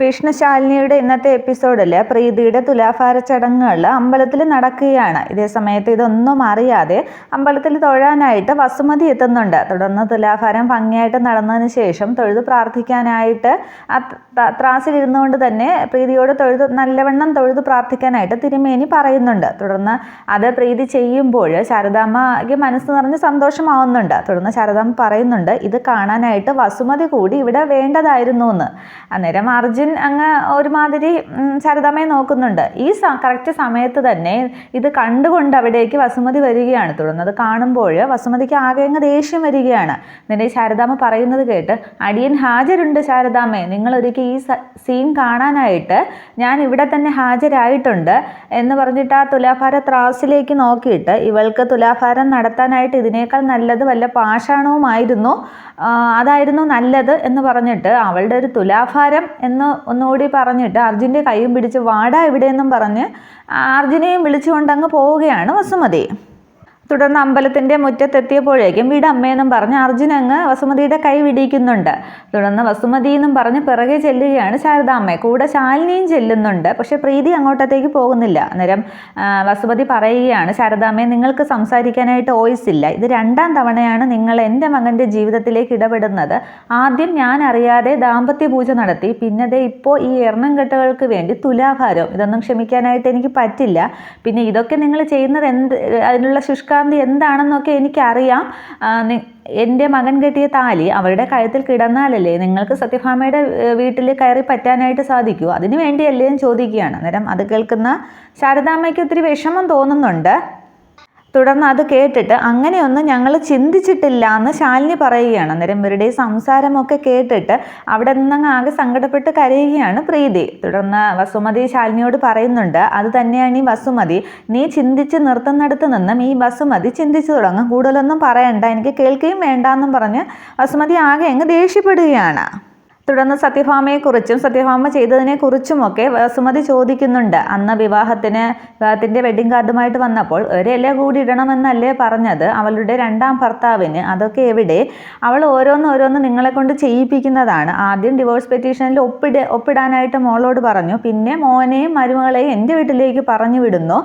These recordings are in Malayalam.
കൃഷ്ണശാലിനിയുടെ ഇന്നത്തെ എപ്പിസോഡിൽ പ്രീതിയുടെ തുലാഭാര ചടങ്ങുകൾ അമ്പലത്തിൽ നടക്കുകയാണ്. ഇതേ സമയത്ത് ഇതൊന്നും അറിയാതെ അമ്പലത്തിൽ തൊഴാനായിട്ട് വസുമതി എത്തുന്നുണ്ട്. തുടർന്ന് തുലാഭാരം ഭംഗിയായിട്ട് നടന്നതിന് ശേഷം തൊഴുതു പ്രാർത്ഥിക്കാനായിട്ട് ത്രാസിലിരുന്നുകൊണ്ട് തന്നെ പ്രീതിയോട് നല്ലവണ്ണം തൊഴുതു പ്രാർത്ഥിക്കാനായിട്ട് തിരുമേനി പറയുന്നുണ്ട്. തുടർന്ന് അത് പ്രീതി ചെയ്യുമ്പോൾ ശാരദാമ്മയ്ക്ക് മനസ്സ് നിറഞ്ഞ് സന്തോഷമാവുന്നുണ്ട്. തുടർന്ന് ശാരദാമ്മ പറയുന്നുണ്ട്, ഇത് കാണാനായിട്ട് വസുമതി കൂടി ഇവിടെ വേണ്ടതായിരുന്നു എന്ന്. അന്നേരം അർജുൻ അങ്ങ് ഒരുമാതിരി ശാരദാമ്മയെ നോക്കുന്നുണ്ട്. ഈ കറക്റ്റ് സമയത്ത് തന്നെ ഇത് കണ്ടുകൊണ്ട് അവിടേക്ക് വസുമതി വരികയാണ്. തുടർന്ന് അത് കാണുമ്പോൾ വസുമതിക്ക് ആകെ അങ്ങ് ദേഷ്യം വരികയാണ്. എന്നിട്ട് ശാരദാമ്മ പറയുന്നത് കേട്ട്, അടിയൻ ഹാജരുണ്ട് ശാരദാമ്മേ, നിങ്ങൾ ഒരിക്കൽ ഈ സീൻ കാണാനായിട്ട് ഞാൻ ഇവിടെ തന്നെ ഹാജരായിട്ടുണ്ട് എന്ന് പറഞ്ഞിട്ട് ആ തുലാഭാര ത്രാസിലേക്ക് നോക്കിയിട്ട് ഇവൾക്ക് തുലാഭാരം നടത്താനായിട്ട് ഇതിനേക്കാൾ നല്ലത് വല്ല പാഷാണവുമായിരുന്നു, അതായിരുന്നു നല്ലത് എന്ന് പറഞ്ഞിട്ട് അവളുടെ ഒരു തുലാഭാരം എന്ന് ഒന്നുകൂടി പറഞ്ഞിട്ട് അർജുൻ്റെ കൈയും പിടിച്ച് വാടാ ഇവിടെയെന്നും പറഞ്ഞ് അർജുനെയും വിളിച്ചുകൊണ്ടങ്ങ് പോവുകയാണ് വസുമതി. തുടർന്ന് അമ്പലത്തിൻ്റെ മുറ്റത്തെത്തിയപ്പോഴേക്കും വീടമ്മയെന്നും പറഞ്ഞ് അർജുൻ അങ്ങ് വസുമതിയുടെ കൈ വിടിയിക്കുന്നുണ്ട്. തുടർന്ന് വസുമതി എന്നും പറഞ്ഞ് പിറകെ ചെല്ലുകയാണ് ശാരദാമ്മ. കൂടെ ശാലിനിയും ചെല്ലുന്നുണ്ട്. പക്ഷെ പ്രീതി അങ്ങോട്ടത്തേക്ക് പോകുന്നില്ല. അന്നേരം വസുമതി പറയുകയാണ്, ശാരദാമ്മയെ നിങ്ങൾക്ക് സംസാരിക്കാനായിട്ട് വോയിസ് ഇല്ല. ഇത് രണ്ടാം തവണയാണ് നിങ്ങൾ എൻ്റെ മകൻ്റെ ജീവിതത്തിലേക്ക് ഇടപെടുന്നത്. ആദ്യം ഞാൻ അറിയാതെ ദാമ്പത്യ പൂജ നടത്തി, പിന്നെ ഇപ്പോൾ ഈ എണ്ണം കെട്ടുകൾക്ക് വേണ്ടി തുലാഭാരം. ഇതൊന്നും ക്ഷമിക്കാനായിട്ട് എനിക്ക് പറ്റില്ല. പിന്നെ ഇതൊക്കെ നിങ്ങൾ ചെയ്യുന്നത് അതിനുള്ള ശുഷ്കാന്തി എന്താണെന്നൊക്കെ എനിക്കറിയാം. എൻ്റെ മകൻ കെട്ടിയ താലി അവരുടെ കഴുത്തിൽ കിടന്നാലല്ലേ നിങ്ങൾക്ക് സത്യഭാമയുടെ വീട്ടിൽ കയറി പറ്റാനായിട്ട് സാധിക്കൂ? അതിനു വേണ്ടിയല്ലേ എന്ന് ചോദിക്കുകയാണ്. അന്നേരം അത് കേൾക്കുന്ന ശാരദാമ്മയ്ക്ക് ഒത്തിരി വിഷമം തോന്നുന്നുണ്ട്. തുടർന്ന് അത് കേട്ടിട്ട് അങ്ങനെയൊന്നും ഞങ്ങൾ ചിന്തിച്ചിട്ടില്ല എന്ന് ശാലിനി പറയുകയാണ്. അന്നേരം ഇവരുടെ സംസാരമൊക്കെ കേട്ടിട്ട് അവിടെ നിന്നങ്ങ് ആകെ സങ്കടപ്പെട്ട് കരയുകയാണ് പ്രീതി. തുടർന്ന് വസുമതി ശാലിനിയോട് പറയുന്നുണ്ട്, അത് തന്നെയാണ് ഈ വസുമതി, നീ ചിന്തിച്ച് നിർത്തുന്നിടത്ത് നിന്നും ഈ വസുമതി ചിന്തിച്ചു തുടങ്ങും, കൂടുതലൊന്നും പറയണ്ട, എനിക്ക് കേൾക്കുകയും വേണ്ടെന്നും പറഞ്ഞ് വസുമതി ആകെ അങ്ങ് ദേഷ്യപ്പെടുകയാണ്. തുടർന്ന് സത്യഭാമയെക്കുറിച്ചും സത്യഭാമ ചെയ്തതിനെക്കുറിച്ചുമൊക്കെ വസുമതി ചോദിക്കുന്നുണ്ട്. അന്ന് വിവാഹത്തിൻ്റെ വെഡിങ് കാർഡുമായിട്ട് വന്നപ്പോൾ ഒരു ഇല കൂടി ഇടണമെന്നല്ലേ പറഞ്ഞത് അവളുടെ രണ്ടാം ഭർത്താവിന്? അതൊക്കെ എവിടെ? അവൾ ഓരോന്ന് നിങ്ങളെ കൊണ്ട് ചെയ്യിപ്പിക്കുന്നതാണ്. ആദ്യം ഡിവോഴ്സ് പെറ്റീഷനിൽ ഒപ്പിടാനായിട്ട് മോളോട് പറഞ്ഞു, പിന്നെ മോനെയും മരുമകളെയും എൻ്റെ വീട്ടിലേക്ക് പറഞ്ഞു വിടുന്നു.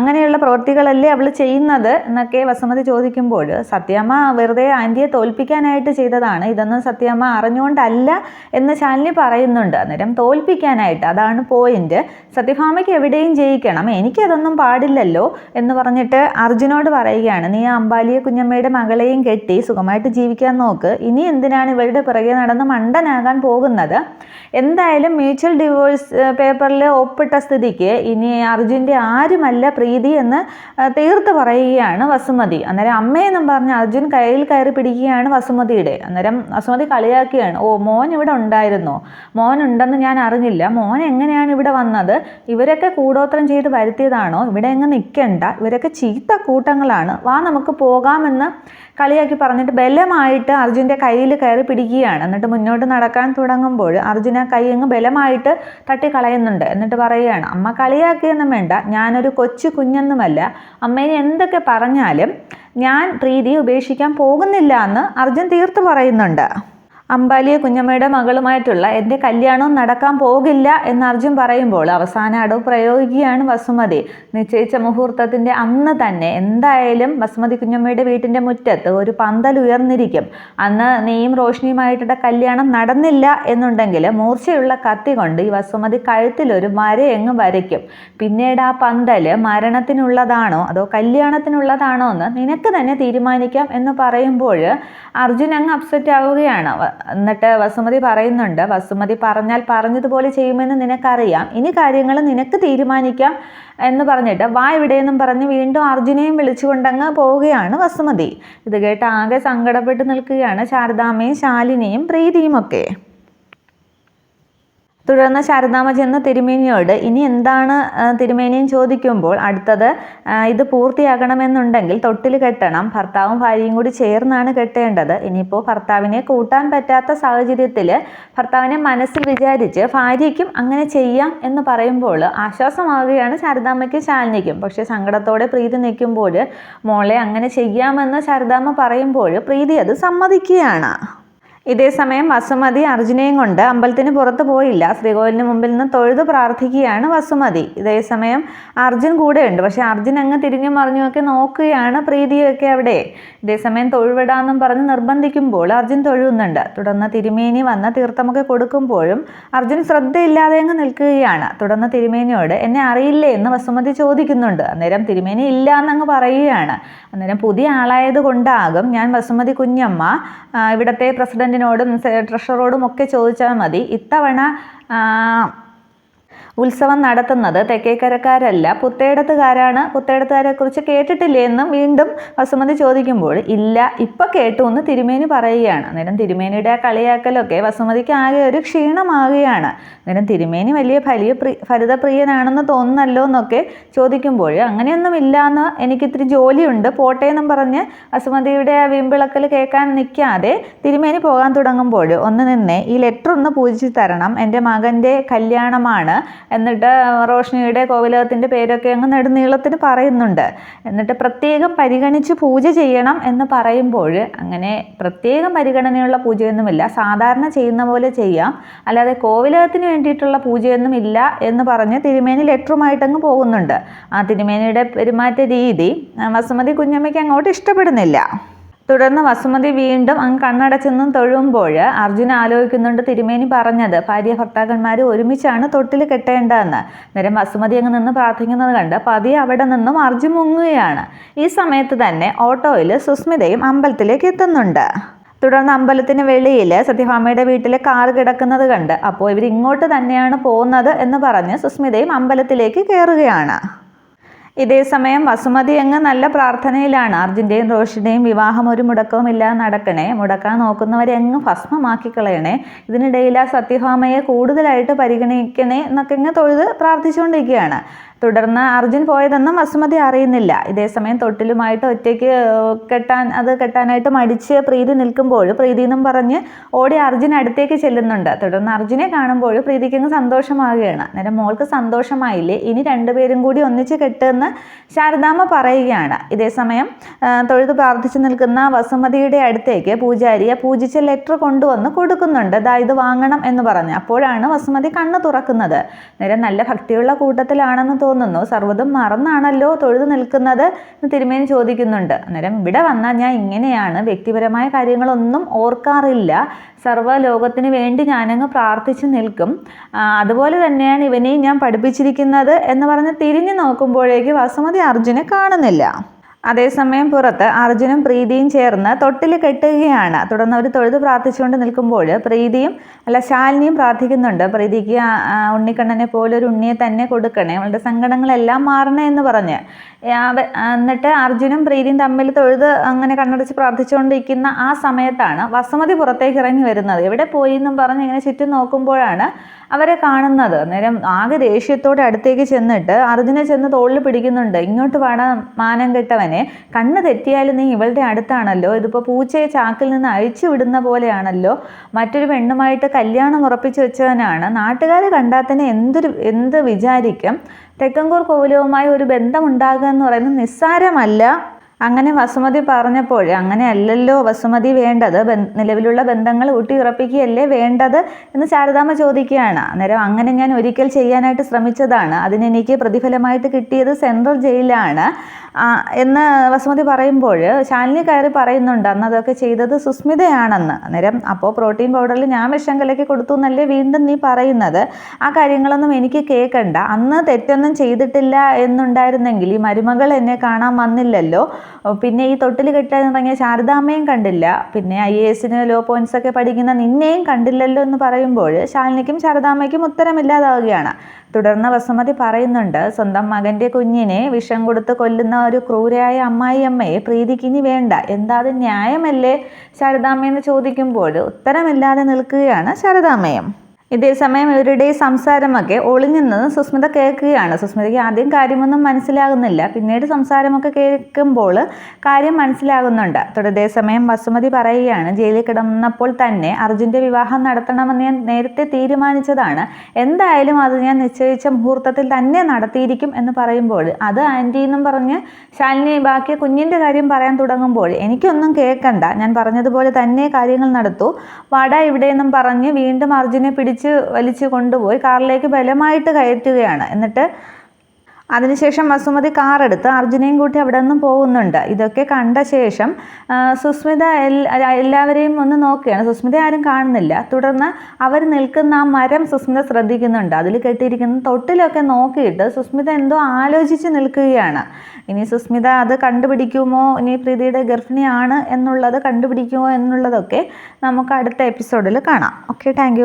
അങ്ങനെയുള്ള പ്രവൃത്തികളല്ലേ അവൾ ചെയ്യുന്നത് എന്നൊക്കെ വസുമതി ചോദിക്കുമ്പോൾ സത്യമ്മ വെറുതെ ആൻറ്റിയെ തോൽപ്പിക്കാനായിട്ട് ചെയ്തതാണ്, ഇതൊന്നും സത്യമ്മ അറിഞ്ഞുകൊണ്ടല്ല എന്ന് ശാലിനി പറയുന്നുണ്ട്. അന്നേരം തോൽപ്പിക്കാനായിട്ട്, അതാണ് പോയിന്റ്. സത്യഭാമയ്ക്ക് എവിടെയും ജയിക്കണം, എനിക്കതൊന്നും പാടില്ലല്ലോ എന്ന് പറഞ്ഞിട്ട് അർജുനോട് പറയുകയാണ്, നീ അമ്പാലിയെ കുഞ്ഞമ്മയുടെ മകളെയും കെട്ടി സുഖമായിട്ട് ജീവിക്കാൻ നോക്ക്, ഇനി എന്തിനാണ് ഇവളുടെ പിറകെ നടന്ന് മണ്ടനാകാൻ പോകുന്നത്? എന്തായാലും മ്യൂച്വൽ ഡിവോഴ്സ് പേപ്പറിൽ ഒപ്പിട്ട സ്ഥിതിക്ക് ഇനി അർജുൻ്റെ ആരുമല്ല പ്രീതി എന്ന് തീർത്ത് പറയുകയാണ് വസുമതി. അന്നേരം അമ്മയെന്നും പറഞ്ഞ് അർജുൻ കയ്യിൽ കയറി പിടിക്കുകയാണ് വസുമതിയുടെ. അന്നേരം വസുമതി കളിയാക്കുകയാണ്, ഓ മോൻ ഇവിടെ ഉണ്ടായിരുന്നോ? മോൻ ഉണ്ടെന്ന് ഞാൻ അറിഞ്ഞില്ല, മോൻ എങ്ങനെയാണ് ഇവിടെ വന്നത്? ഇവരൊക്കെ കൂടോത്രം ചെയ്ത് വരുത്തിയതാണോ? ഇവിടെ എങ്ങ് നിൽക്കണ്ട, ഇവരൊക്കെ ചീത്ത കൂട്ടങ്ങളാണ്, വാ നമുക്ക് പോകാമെന്ന് കളിയാക്കി പറഞ്ഞിട്ട് ബലമായിട്ട് അർജുൻ്റെ കയ്യിൽ കയറി പിടിക്കുകയാണ്. എന്നിട്ട് മുന്നോട്ട് നടക്കാൻ തുടങ്ങുമ്പോൾ അർജുന കൈ അങ്ങ് ബലമായിട്ട് തട്ടിക്കളയുന്നുണ്ട്. എന്നിട്ട് പറയുകയാണ്, അമ്മ കളിയാക്കിയൊന്നും വേണ്ട, ഞാനൊരു കൊച്ചു കുഞ്ഞൊന്നുമല്ല, അമ്മയെ എന്തൊക്കെ പറഞ്ഞാലും ഞാൻ പ്രീതിയെ ഉപേക്ഷിക്കാൻ പോകുന്നില്ല എന്ന് അർജുൻ തീർത്ത് പറയുന്നുണ്ട്. അമ്പാലിയെ കുഞ്ഞമ്മയുടെ മകളുമായിട്ടുള്ള എൻ്റെ കല്യാണവും നടക്കാൻ പോകില്ല എന്ന് അർജുൻ പറയുമ്പോൾ അവസാന അടവ് പ്രയോഗിക്കുകയാണ് വസുമതി. നിശ്ചയിച്ച മുഹൂർത്തത്തിൻ്റെ അന്ന് തന്നെ എന്തായാലും വസുമതി കുഞ്ഞമ്മയുടെ വീട്ടിൻ്റെ മുറ്റത്ത് ഒരു പന്തൽ ഉയർന്നിരിക്കും. അന്ന് നീയും റോഷ്നിയുമായിട്ടുള്ള കല്യാണം നടന്നില്ല എന്നുണ്ടെങ്കിൽ മൂർച്ചയുള്ള കത്തി കൊണ്ട് ഈ വസുമതി കഴുത്തിലൊരു വരയങ്ങ് വരയ്ക്കും. പിന്നീട് ആ പന്തൽ മരണത്തിനുള്ളതാണോ അതോ കല്യാണത്തിനുള്ളതാണോ എന്ന് നിനക്ക് തന്നെ തീരുമാനിക്കാം എന്ന് പറയുമ്പോൾ അർജുൻ അങ്ങ് അപ്സെറ്റ് ആവുകയാണ്. എന്നിട്ട് വസുമതി പറയുന്നുണ്ട്, വസുമതി പറഞ്ഞാൽ പറഞ്ഞതുപോലെ ചെയ്യുമെന്ന് നിനക്കറിയാം, ഇനി കാര്യങ്ങൾ നിനക്ക് തീരുമാനിക്കാം എന്ന് പറഞ്ഞിട്ട് വാ ഇവിടെയെന്നും പറഞ്ഞ് വീണ്ടും അർജുനെയും വിളിച്ചുകൊണ്ടങ്ങ് പോവുകയാണ് വസുമതി. ഇത് കേട്ട് ആകെ സങ്കടപ്പെട്ട് നിൽക്കുകയാണ് ശാരദാമ്മയും ശാലിനിയും പ്രീതിയും ഒക്കെ. തുടർന്ന് ശാരദാമ്മ ചെന്ന് തിരുമേനിയോട് ഇനി എന്താണ് തിരുമേനിയും ചോദിക്കുമ്പോൾ അടുത്തത് ഇത് പൂർത്തിയാകണമെന്നുണ്ടെങ്കിൽ തൊട്ടിൽ കെട്ടണം, ഭർത്താവും ഭാര്യയും കൂടി ചേർന്നാണ് കെട്ടേണ്ടത്. ഇനിയിപ്പോൾ ഭർത്താവിനെ കൂട്ടാൻ പറ്റാത്ത സാഹചര്യത്തിൽ ഭർത്താവിനെ മനസ്സിൽ വിചാരിച്ച് ഭാര്യയ്ക്കും അങ്ങനെ ചെയ്യാം എന്ന് പറയുമ്പോൾ ആശ്വാസമാവുകയാണ് ശാരദാമ്മയ്ക്കും ശാലിനിക്കും. പക്ഷേ സങ്കടത്തോടെ പ്രീതി നിൽക്കുമ്പോൾ മോളെ അങ്ങനെ ചെയ്യാമെന്ന് ശാരദാമ്മ പറയുമ്പോൾ പ്രീതി അത് സമ്മതിക്കുകയാണ്. ഇതേസമയം വസുമതി അർജുനെയും കൊണ്ട് അമ്പലത്തിന് പുറത്ത് പോയില്ല. ശ്രീകോവിലിന് മുമ്പിൽ നിന്ന് തൊഴുതു പ്രാർത്ഥിക്കുകയാണ് വസുമതി. ഇതേസമയം അർജുൻ കൂടെയുണ്ട്. പക്ഷെ അർജുൻ അങ്ങ് തിരിഞ്ഞും മറിഞ്ഞുമൊക്കെ നോക്കുകയാണ് പ്രീതിയൊക്കെ അവിടെ. ഇതേസമയം തൊഴുവിടാന്നും പറഞ്ഞ് നിർബന്ധിക്കുമ്പോൾ അർജുൻ തൊഴുന്നുണ്ട്. തുടർന്ന് തിരുമേനി വന്ന് തീർത്ഥമൊക്കെ കൊടുക്കുമ്പോഴും അർജുൻ ശ്രദ്ധയില്ലാതെ അങ്ങ് നിൽക്കുകയാണ്. തുടർന്ന് തിരുമേനിയോട് എന്നെ അറിയില്ലേ എന്ന് വസുമതി ചോദിക്കുന്നുണ്ട്. അന്നേരം തിരുമേനി ഇല്ല എന്നങ്ങ് പറയുകയാണ്. അന്നേരം പുതിയ ആളായത് കൊണ്ടാകും ഞാൻ വസുമതി കുഞ്ഞമ്മ ഇവിടുത്തെ പ്രസിഡന്റിനോടും ട്രഷററോടും ഒക്കെ ചോദിച്ചാൽ മതി. ഇത്തവണ ഉത്സവം നടത്തുന്നത് തെക്കേക്കരക്കാരല്ല, പുത്തേടത്തുകാരാണ്. പുത്തേടത്തുകാരെ കുറിച്ച് കേട്ടിട്ടില്ലേ എന്നും വീണ്ടും വസുമതി ചോദിക്കുമ്പോൾ ഇല്ല ഇപ്പം കേട്ടു എന്ന് തിരുമേനി പറയുകയാണ്. അന്നേരം തിരുമേനിയുടെ ആ കളിയാക്കലൊക്കെ വസുമതിക്ക് ആകെ ഒരു ക്ഷീണമാകുകയാണ്. അന്നേരം തിരുമേനി വലിയ ഫലിതപ്രിയനാണെന്ന് തോന്നുന്നല്ലോ എന്നൊക്കെ ചോദിക്കുമ്പോൾ അങ്ങനെയൊന്നും ഇല്ലയെന്ന് എനിക്കിത്തിരി ജോലിയുണ്ട് പോട്ടെ എന്നും പറഞ്ഞ് വസുമതിയുടെ ആ വീമ്പിളക്കൽ കേൾക്കാൻ നിൽക്കാതെ തിരുമേനി പോകാൻ തുടങ്ങുമ്പോൾ ഒന്ന് നിന്നേ, ഈ ലെറ്റർ ഒന്ന് പൂജിച്ച് തരണം, എൻ്റെ മകൻ്റെ കല്യാണമാണ്. എന്നിട്ട് റോഷ്നിയുടെ കോവിലകത്തിൻ്റെ പേരൊക്കെ അങ്ങ് നെടുനീളത്തിന് പറയുന്നുണ്ട്. എന്നിട്ട് പ്രത്യേകം പരിഗണിച്ച് പൂജ ചെയ്യണം എന്ന് പറയുമ്പോൾ അങ്ങനെ പ്രത്യേകം പരിഗണനയുള്ള പൂജയൊന്നുമില്ല, സാധാരണ ചെയ്യുന്ന പോലെ ചെയ്യാം, അല്ലാതെ കോവിലകത്തിന് വേണ്ടിയിട്ടുള്ള പൂജയൊന്നും ഇല്ല എന്ന് പറഞ്ഞ് തിരുമേനി ലെറ്ററുമായിട്ടങ്ങ് പോകുന്നുണ്ട്. ആ തിരുമേനിയുടെ പെരുമാറ്റ രീതി വസുമതി കുഞ്ഞമ്മയ്ക്ക് അങ്ങോട്ട് ഇഷ്ടപ്പെടുന്നില്ല. തുടർന്ന് വസുമതി വീണ്ടും അങ്ങ് കണ്ണടച്ചെന്നും തൊഴുമ്പോൾ അർജുൻ ആലോചിക്കുന്നുണ്ട് തിരുമേനി പറഞ്ഞത് ഭാര്യ ഭർത്താക്കന്മാർ ഒരുമിച്ചാണ് തൊട്ടിൽ കെട്ടേണ്ടതെന്ന്. നേരം വസുമതി അങ്ങ് നിന്ന് പ്രാർത്ഥിക്കുന്നത് കണ്ട് പതിയെ അവിടെ നിന്നും അർജുൻ മുങ്ങുകയാണ്. ഈ സമയത്ത് തന്നെ ഓട്ടോയിൽ സുസ്മിതയും അമ്പലത്തിലേക്ക് എത്തുന്നുണ്ട്. തുടർന്ന് അമ്പലത്തിന് വെളിയിൽ സത്യഭാമയുടെ വീട്ടിലെ കാർ കിടക്കുന്നത് കണ്ട് അപ്പോൾ ഇവർ ഇങ്ങോട്ട് തന്നെയാണ് പോകുന്നത് എന്ന് പറഞ്ഞ് സുസ്മിതയും അമ്പലത്തിലേക്ക് കയറുകയാണ്. ഇതേസമയം വസുമതി അങ്ങ് നല്ല പ്രാർത്ഥനയിലാണ്. അർജുൻ്റെയും റോഷിൻ്റെയും വിവാഹം ഒരു മുടക്കവും ഇല്ലാതെ നടക്കണേ, മുടക്കാൻ നോക്കുന്നവരെ അങ്ങ് ഭസ്മമാക്കി കളയണേ, ഇതിനിടയിൽ ആ സത്യഭാമയെ കൂടുതലായിട്ട് പരിഗണിക്കണേ എന്നൊക്കെ അങ്ങ് തൊഴുത് പ്രാർത്ഥിച്ചുകൊണ്ടിരിക്കുകയാണ്. തുടർന്ന് അർജുൻ പോയതൊന്നും വസുമതി അറിയുന്നില്ല. ഇതേസമയം തൊട്ടിലുമായിട്ട് ഒറ്റയ്ക്ക് കെട്ടാനായിട്ട് മടിച്ച് പ്രീതി നിൽക്കുമ്പോൾ പ്രീതി എന്നും പറഞ്ഞ് ഓടി അർജുൻ അടുത്തേക്ക് ചെല്ലുന്നുണ്ട്. തുടർന്ന് അർജുനെ കാണുമ്പോൾ പ്രീതിക്ക് അങ്ങ് സന്തോഷമാകുകയാണ്. അന്നേരം മോൾക്ക് സന്തോഷമായില്ലേ, ഇനി രണ്ടുപേരും കൂടി ഒന്നിച്ച് കെട്ടുമെന്ന് ശാരദാമ്മ പറയുകയാണ്. ഇതേസമയം തൊഴുത് പ്രാർത്ഥിച്ചു നിൽക്കുന്ന വസുമതിയുടെ അടുത്തേക്ക് പൂജാരിയെ പൂജിച്ച ലെറ്റർ കൊണ്ടുവന്ന് കൊടുക്കുന്നുണ്ട്. ഇത് വാങ്ങണം എന്ന് പറഞ്ഞ്. അപ്പോഴാണ് വസുമതി കണ്ണ് തുറക്കുന്നത്. നേരം നല്ല ഭക്തിയുള്ള കൂട്ടത്തിലാണെന്ന് തോന്നുന്നു, സർവ്വതും മറന്നാണല്ലോ തൊഴുതു നിൽക്കുന്നത് എന്ന് തിരുമേനി ചോദിക്കുന്നുണ്ട്. അന്നേരം ഇവിടെ വന്നാൽ ഞാൻ ഇങ്ങനെയാണ്, വ്യക്തിപരമായ കാര്യങ്ങളൊന്നും ഓർക്കാറില്ല, സർവ്വലോകത്തിന് വേണ്ടി ഞാനങ്ങ് പ്രാർത്ഥിച്ചു നിൽക്കും, അതുപോലെ തന്നെയാണ് ഇവനെയും ഞാൻ പഠിപ്പിച്ചിരിക്കുന്നത് എന്ന് പറഞ്ഞ് തിരിഞ്ഞു നോക്കുമ്പോഴേക്ക് വസുമതി അർജുനെ കാണുന്നില്ല. അതേസമയം പുറത്ത് അർജുനും പ്രീതിയും ചേർന്ന് തൊട്ടിൽ കെട്ടുകയാണ്. തുടർന്ന് അവർ തൊഴുത് പ്രാർത്ഥിച്ചുകൊണ്ട് നിൽക്കുമ്പോൾ ശാലിനിയും പ്രാർത്ഥിക്കുന്നുണ്ട്. പ്രീതിക്ക് ഉണ്ണിക്കണ്ണനെ പോലെ ഒരു ഉണ്ണിയെ തന്നെ കൊടുക്കണേ, അവളുടെ സങ്കടങ്ങളെല്ലാം മാറണേ എന്ന് പറഞ്ഞ്. എന്നിട്ട് അർജുനും പ്രീതിയും തമ്മിൽ തൊഴുത് അങ്ങനെ കണ്ണടച്ച് പ്രാർത്ഥിച്ചുകൊണ്ടിരിക്കുന്ന ആ സമയത്താണ് വസുമതി പുറത്തേക്ക് ഇറങ്ങി വരുന്നത്. എവിടെ പോയി എന്നും പറഞ്ഞ് ഇങ്ങനെ ചുറ്റും നോക്കുമ്പോഴാണ് അവരെ കാണുന്നത്. അന്നേരം ആകെ ദേഷ്യത്തോടെ അടുത്തേക്ക് ചെന്നിട്ട് അർജുനെ ചെന്ന് തോളിൽ പിടിക്കുന്നുണ്ട്. ഇങ്ങോട്ട് വേണം മാനം കെട്ടവനെ, കണ്ണ് തെറ്റിയാലും നീ ഇവളുടെ അടുത്താണല്ലോ, ഇതിപ്പോൾ പൂച്ചയെ ചാക്കിൽ നിന്ന് അഴിച്ചു വിടുന്ന പോലെയാണല്ലോ, മറ്റൊരു പെണ്ണുമായിട്ട് കല്യാണം ഉറപ്പിച്ചു വെച്ചവനാണ്, നാട്ടുകാർ കണ്ടാൽ തന്നെ എന്ത് വിചാരിക്കും, തെക്കൻകൂർ കോവിലവുമായി ഒരു ബന്ധമുണ്ടാകുക എന്ന് പറയുന്നത് നിസ്സാരമല്ല. അങ്ങനെ വസുമതി പറഞ്ഞപ്പോൾ അങ്ങനെയല്ലല്ലോ വസുമതി വേണ്ടത്, നിലവിലുള്ള ബന്ധങ്ങൾ ഊട്ടിയുറപ്പിക്കുകയല്ലേ വേണ്ടത് എന്ന് ശാരദാമ്മ ചോദിക്കുകയാണ്. അന്നേരം അങ്ങനെ ഞാൻ ഒരിക്കൽ ചെയ്യാനായിട്ട് ശ്രമിച്ചതാണ്, അതിനെനിക്ക് പ്രതിഫലമായിട്ട് കിട്ടിയത് സെൻട്രൽ ജയിലാണ് എന്ന് വസുമതി പറയുമ്പോൾ ശാലിനി കയറി പറയുന്നുണ്ട് അന്ന് അതൊക്കെ ചെയ്തത് സുസ്മിതയാണെന്ന്. അന്നേരം അപ്പോൾ പ്രോട്ടീൻ പൗഡറിൽ ഞാൻ വിഷം കലക്കി കൊടുത്തു എന്നല്ലേ വീണ്ടും നീ പറയുന്നത്, ആ കാര്യങ്ങളൊന്നും എനിക്ക് കേൾക്കണ്ട, അന്ന് തെറ്റൊന്നും ചെയ്തിട്ടില്ല എന്നുണ്ടായിരുന്നെങ്കിൽ ഈ മരുമകൾ എന്നെ കാണാൻ വന്നില്ലല്ലോ, പിന്നെ ഈ തൊട്ടിൽ കെട്ടാൻ ഇറങ്ങിയ ശാരദാമ്മയും കണ്ടില്ല, പിന്നെ IAS ലോ പോയിന്റ്സ് ഒക്കെ പഠിക്കുന്ന നിന്നെയും കണ്ടില്ലല്ലോ എന്ന് പറയുമ്പോൾ ശാലിനിക്കും ശാരദാമ്മയ്ക്കും ഉത്തരമില്ലാതാവുകയാണ്. തുടർന്ന് വസുമതി പറയുന്നുണ്ട് സ്വന്തം മകൻ്റെ കുഞ്ഞിനെ വിഷം കൊടുത്ത് കൊല്ലുന്ന ഒരു ക്രൂരയായ അമ്മായിയമ്മയെ പ്രീതിക്കിനി വേണ്ട, എന്താ അത് ന്യായമല്ലേ ശാരദാമ്മയെന്ന് ചോദിക്കുമ്പോൾ ഉത്തരമില്ലാതെ നിൽക്കുകയാണ് ശാരദാമ്മയും. ഇതേസമയം ഇവരുടെ ഈ സംസാരമൊക്കെ ഒളിഞ്ഞു നിന്ന് സുസ്മിത കേൾക്കുകയാണ്. സുസ്മിതയ്ക്ക് ആദ്യം കാര്യമൊന്നും മനസ്സിലാകുന്നില്ല, പിന്നീട് സംസാരമൊക്കെ കേൾക്കുമ്പോൾ കാര്യം മനസ്സിലാകുന്നുണ്ട്. ഇതേസമയം വസുമതി പറയുകയാണ്, ജയിലിൽ കിടന്നപ്പോൾ തന്നെ അർജുൻ്റെ വിവാഹം നടത്തണമെന്ന് ഞാൻ നേരത്തെ തീരുമാനിച്ചതാണ്. എന്തായാലും അത് ഞാൻ നിശ്ചയിച്ച മുഹൂർത്തത്തിൽ തന്നെ നടത്തിയിരിക്കും എന്ന് പറയുമ്പോൾ അത് ആൻറ്റി എന്നും പറഞ്ഞ് ശാലിനി ബാക്കി കുഞ്ഞിൻ്റെ കാര്യം പറയാൻ തുടങ്ങുമ്പോൾ എനിക്കൊന്നും കേൾക്കണ്ട, ഞാൻ പറഞ്ഞതുപോലെ തന്നെ കാര്യങ്ങൾ നടത്തൂ, വാടാ ഇവിടെയെന്നും പറഞ്ഞ് വീണ്ടും അർജുനെ വലിച്ചു കൊണ്ടുപോയി കാറിലേക്ക് ബലമായിട്ട് കയറ്റുകയാണ്. എന്നിട്ട് അതിനുശേഷം വസുമതി കാറെടുത്ത് അർജുനെയും കൂട്ടി അവിടെ നിന്നും പോകുന്നുണ്ട്. ഇതൊക്കെ കണ്ട ശേഷം സുസ്മിത എല്ലാവരെയും ഒന്ന് നോക്കുകയാണ്. സുസ്മിത ആരും കാണുന്നില്ല. തുടർന്ന് അവർ നിൽക്കുന്ന ആ മരം സുസ്മിത ശ്രദ്ധിക്കുന്നുണ്ട്. അതിൽ കെട്ടിയിരിക്കുന്ന തൊട്ടിലൊക്കെ നോക്കിയിട്ട് സുസ്മിത എന്തോ ആലോചിച്ച് നിൽക്കുകയാണ്. ഇനി സുസ്മിത അത് കണ്ടുപിടിക്കുമോ, ഇനി പ്രീതിയുടെ ഗർഭിണിയാണ് എന്നുള്ളത് കണ്ടുപിടിക്കുമോ എന്നുള്ളതൊക്കെ നമുക്ക് അടുത്ത എപ്പിസോഡിൽ കാണാം. Okay, thank